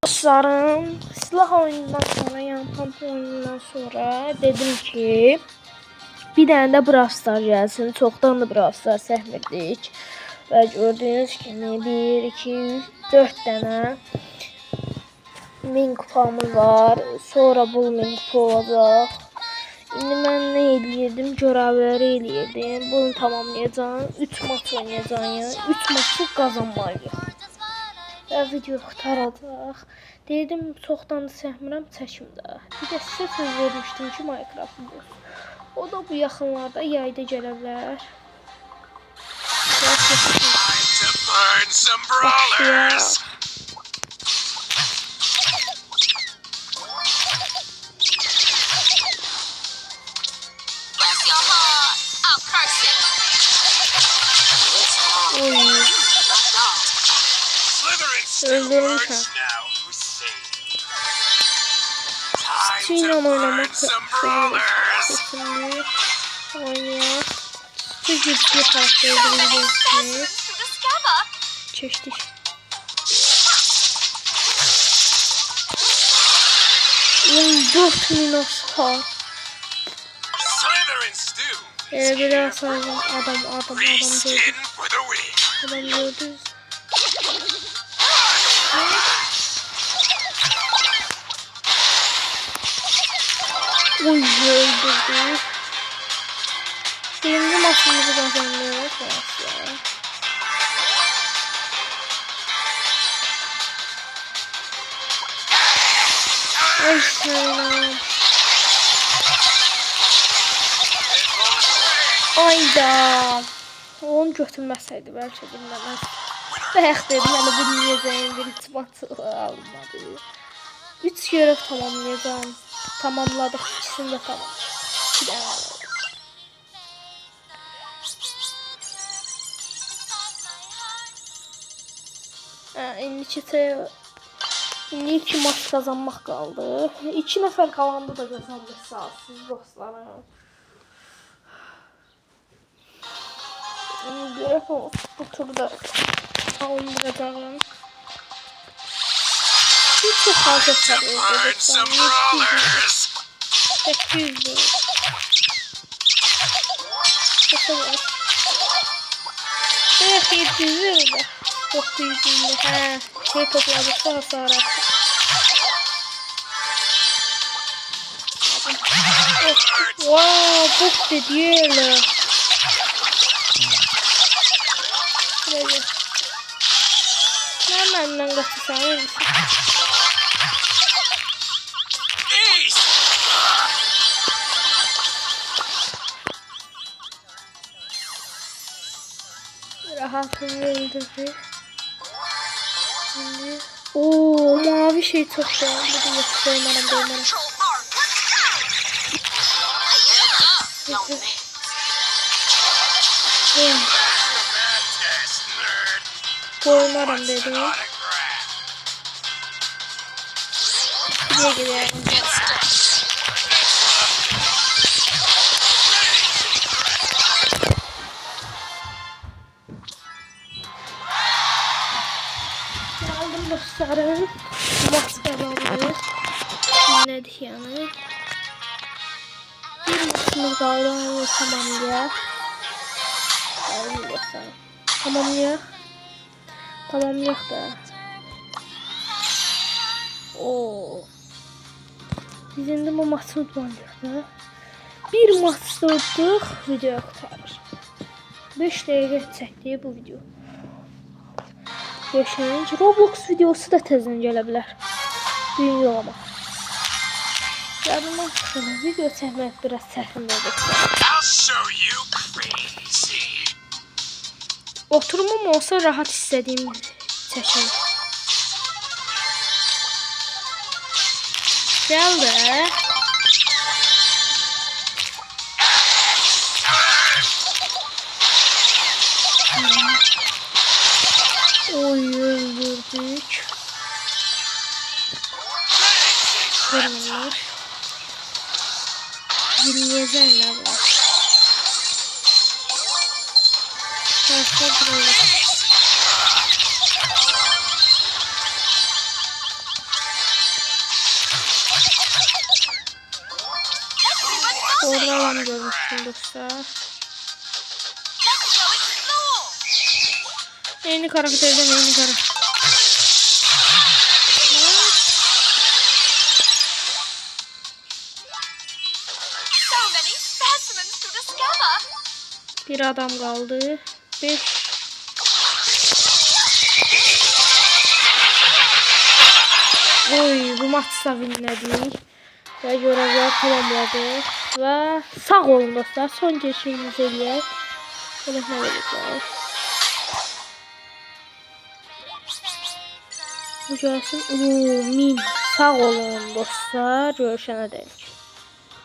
Dostlarım, silah oyunundan sonra, yani pump oyunundan sonra dedim ki bir tane de Brawl Stars gelsin. Çoktan da Brawl Stars səhmirdik. Və gördüğünüz kimi 1, 2, 3, 4 tane min kupamız var. Sonra bu min kupa olacaq. İndi mən nə eləyirdim? Görevləri eləyirdim. Bunu tamamlayacağım. 3 maç oynayacağım. Yani 3 maçı qazanmalıyım. Və video qurtaracaq. Dedim, çoxdan da səhmirəm, çəkim də. Bir də sizə söz vermişdim ki, Minecraft videosu. O da bu yaxınlarda yayda gələ bilər. Başlayaq. Öldürmüşəm. Steam'le oynamak kesinlikle oynayaq. Çünkü bir karakter öldürülüyorsunuz. Çeşdik. $14 milyon sağ. Biraz adam gördü. Adam gördü. Oy, öldürdü. Birinci maçımızı kazanıyoruz. Ay selam. Ayda. Onu götürməsəydi bəlkə bilməməz. Bəyək dedim, hələ bilməyəcəyim bir maçı almadı. 3 görev tamamlayacağım. Tamamladık, ikisini de tamam. İndi iki maç kazanmak kaldı. 2 nəfər kalandı da kazandı, sağ olsun dostlarım. Görev bu turda alındıracağım. Çok fazla sarıyor. 800 lira. Evet, 700 lira. 900 lira. He, şey topladıkça hasar attı. Wow, bok dedi öyle. Böyle. Ne benden kaçırsan? Rahatını öldürdü. Şimdi... Ooo, mavi şey çok beğendim. Hadi yok, doymarım. Doymarım dedim. Buraya gidelim. Dostlarım, maç kazandı. Dinledik yani. Bir maçımız kaldı, onu tamamlayaq. Tamamlayaq da. Oo. Biz indi bu maçı udmalıyıq da. Bir maç tutduq, video qurtarır. 5 dəqiqə çəkdi bu video. Yaşayınca Roblox videosu da tezden gələ bilər. Düyün yollamaq. Yarından sonra video çəkmək biraz çətindir. Oturumum olsa rahat istədiyim çəkim. Gəl də. Oy, öldürdük. Kırmızılar. 20'ye zerler var. Başka buraya. Orada adam görmüştüm dostlar. Yeni karakterden yeni karakter. Bir adam kaldı. 5. Oy, bu maçta winlədik. Və görevlər tamamladık. Və sağ olun dostlar. Son keçişimizi eləyək. Belə nə verəcək? Bu gəlsin. 1000. Sağ olun dostlar. Görüşənə dək.